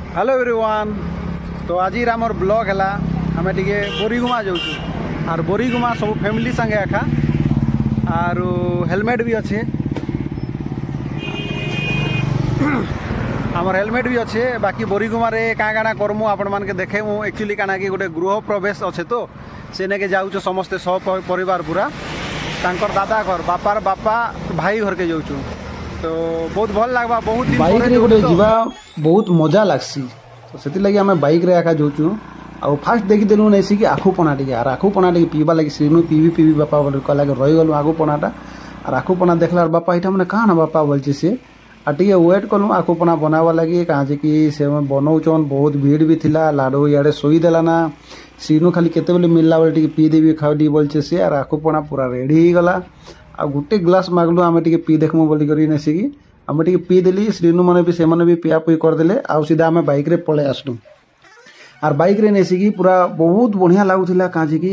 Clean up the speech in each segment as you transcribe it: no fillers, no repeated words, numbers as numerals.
Hello everyone. तो आज आमर ब्लॉग है आम टे बोरीगुमा जाऊँ आर बोरीगुमा सब फैमिली संगे एका आर हेलमेट भी अच्छे आमर हेलमेट भी अच्छे। बाकी बोरीगुमा रे काँ काଣା करमु आपण मानके देखेमु एक्चुअली काଣା कि गोटे गृह प्रवेश अच्छे तो से नेके जाऊँ समस्ते सब परिवार पूरा तांकर दादा घर बापार बापा भाई घर के जाऊँ तो बहुत भल लगवा। बहुत दिन बाइक रे गोटे जीवा बहुत मजा लागसी तो सेति लगी आमे बाइक रे आका जोचु आ फास्ट देखि देलु नैसी कि आखु पना टिके आर आखु पना टिके पीबा लगी सीनु पीवी बापा बोल कला के रहि गलु आखु पनाटा आर आखु पना देखला बापा इटा माने काना बापा बोलछि से आ टिके वेट कलु आखु पना बनावा लगी काजे कि से बनौचन बहुत भीड़ भी थिला लाडो याडे सोई देला ना सीनु खाली केते बेले मिलला बेले टिके पी देबी खावडी बोलछि से आर आखु पना पूरा रेडी हो गला आ गुटे ग्लास मागलु आमे टिके पी देखमु बोली करी नैसी कि आम टे पी देली श्रीनु मैंने भी से भी पिया पुई करदे आउ सीधा आम बाइक रे पले आसलु आर बाइक रे नेसिकी पूरा बहुत बढ़िया लगुला काजे कि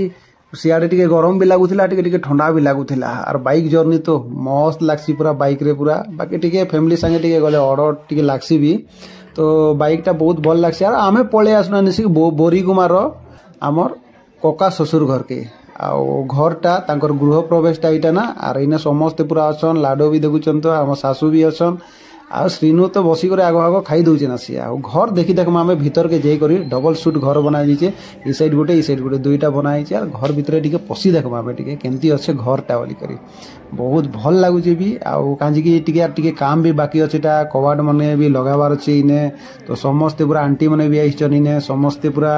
सियाड़े टिके गरम भी लगुला टिके ठंडा भी लगुला आर बाइक जर्नी तो मस्त लागसी पूरा बाइक रे पूरा। बाकी टिके फैमिली संगे टिके गले ऑर्डर टिके लागसी भी तो बाइक टा बहुत भल लागसी आर आमे पले आसलु नेसिकी बोरीगुमार आमर कका ससुर घर के आउ घरटा तांकर गृह प्रवेशटा इटा ना आर इने समस्ते पूरा अछन लाडो भी देखुचन तो आम सासू भी अछन आ श्रीनु तो बसी करे आगो आगो खाई दउचे ना सी आ घर देखि देखमा आमे भीतर के जेई करी डबल सूट घर बना दीचे ई साइड गोटे दुईटा बनाई छै आर घर भीतर टिके पसी देखमा आमे टिके केंती अच्छे घरटा वाली करी बहुत भल लागुचे भी आउ कांजी की टिके काम भी बाकी अछेटा कवाड मने भी लगाबार अछि इने तो समस्ते पूरा आंटी मने भी आइछन इने समस्ते पूरा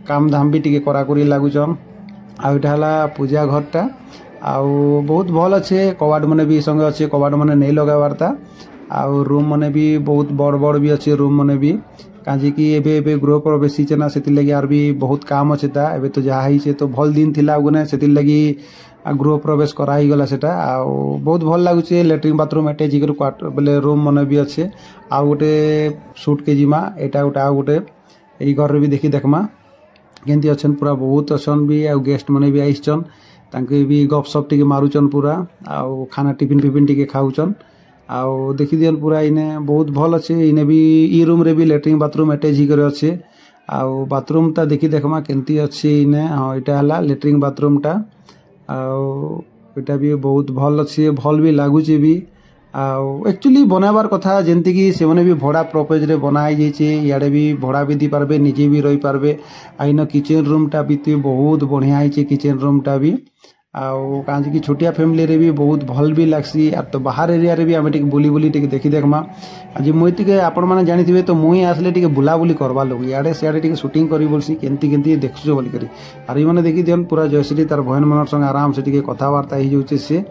काम धाम भी टिके करा करी लागुचन आउटा हला पूजा घरटा आउ बहुत भल अच्छे कवाड मने भी संगे अच्छे कवाड मने नहीं लगाबारता आउ रूम मने भी बहुत बड़ बड़ भी अच्छे रूम मने भी काजी कि एबे गृह प्रवेश छै ना सेति लगी आर भी बहुत काम अच्छे ता एबे तो जहा ही छै तो भल दिन थिला गुने सेति लगी गृह प्रवेश कराई गला सेटा आउ बहुत भल लागु छै। लैट्रिन बाथरूम अटैच कर क्वार्टर बोले रूम मने भी अच्छे आउ गोटे सूट के जिमा एटा गोटे आउ गोटे एई घर रे भी देखि देखमा केंती अच्छन पूरा बहुत अच्छन भी आ गेस्ट मने भी आइछन तांके भी गप सप टिके मारुचन पूरा आउ खाना टिफिन टिके खाउचन आउ देखि दियन पूरा इने बहुत भल अच्छे इने भी ई रूम रे भी लैट्रिन बाथरूम अटैच ही करे अच्छे आउ बाथरूम ता देखि देखमा केंती अच्छे इने हां इटा हला लैट्रिन बाथरूम टा आउ इटा भी बहुत भल अच्छे भल भी लागुचे भी एक्चुअली बनाबार कथा जेंति कि से भी भड़ा प्रपेज रे बनाई जाइए इे भी भड़ा भी दी पारबे निजे भी रही पारबे आइन किचन रूम टा भी बहुत बढ़िया है किचन रूम टा भी आउ कांजी कि छोटिया फैमिली रे भी बहुत भल भी लागसी आर तो बाहर एरिया रे भी आमे टिके बुली बुली टिके देखि देखमा आज मुई टिके आपण माने जानिथिबे तो मुई आसले टिके बुला बुली करबा लोग याडे सियाडे टिके शूटिंग करी बोलसी केंती देखछो बोली करी आर ई माने देखि दियन पूरा जयश्री तार बहन मनर संग आराम से टिके कथा वार्ता ही जाउचे से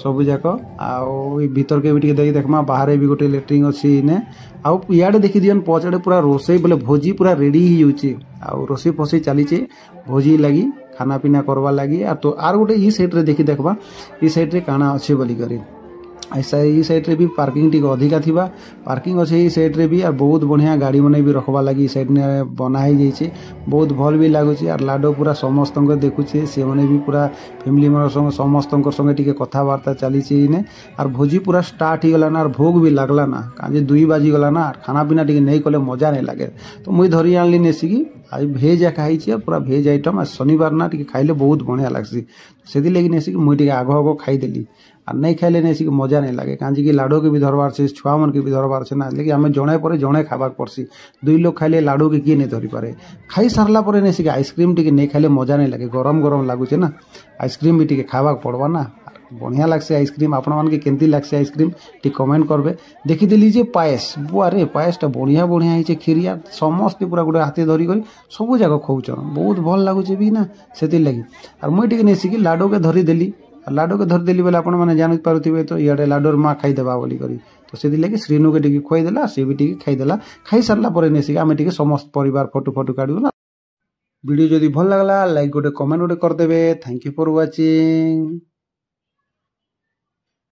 सब जाक आउ ई भीतर के भी टिके देखि देखमा बाहर भी गोटे लैट्रिन अछि इने आउ याडे देखि दियन पछाडे पूरा रोसई बोले भोजी पूरा रेडी ही जाउचे आउ रोसई फसई चलीचे भोजी लगी खाना पीना करवा लगी तो आर गोटे ई साइड रे देखि देखबा ई साइड रे काना अच्छे बोली करी ऐसा ई साइड रे भी पार्किंग टिक अधिका थिबा पार्किंग अच्छे ई साइड रे भी और बहुत बढ़िया गाड़ी मने भी रखवा लगी ई साइड ने बनाई जाइए बहुत भल भी लागुचे और लाडो पूरा समस्त देखुचे से मने भी पूरा फैमिली मन संग समस्त संगे टिके कथबार्ता चली इने और भोजी पूरा स्टार्ट ही गला ना और भोग भी लगला ना काजे 2 बाजी गला ना खाना पीना टिके नहीं कले मजा नहीं लगे तो मुई धरी आनली नेसिकी आज भेज खाई पूरा भेज आइटम आज शनिवार ना टिके खाइले बहुत बढ़िया लागसी से लगी नेसिकी मुई टिके आगो आगो खाई देली और नहीं खाइले नेसिकी मजा नहीं लगे कांजी कि लाडो के भी धरबार से छुआ मन के भी धरबार से ना लेकिन आम जड़े पर जड़े खावा पड़सी 2 लोग खाइले लाडो के किए नहीं धरी पारे खाई सारला पर नेसिकी आइसक्रीम टिके नहीं खाइले मजा नहीं लगे गरम गरम लगुचे ना आइसक्रीम भी टिके खावा पड़वा ना बढ़िया लागसे आइसक्रीम आपण मान के केंती लागसे आइसक्रीम टी कमेंट करबे देखि देली जे पायस बुआरे पायसटा बढ़िया बढ़िया है खीरिया समस्त पूरा गोटे हाथे धरी कर सब जगह खौचन बहुत भल लागुचे भी ना सेति लगी और मुई टिके नेसिकी लाडो के धरी देली लाडो के धरी देली बोले आपण माने जानि पारुथिबे तो इयाडे लाडोर माँ खाई देबा बोली करी तो सेति लगी श्रीनु के टिके खोई देला से भी टिके खाई देला खाई सारला परे नेसिकी आमे टिके समस्त परिवार फोटो काढू ना वीडियो जदि भल लागला लाइक गोटे कमेंट गोटे कर देबे थैंक यू फॉर वाचिंग।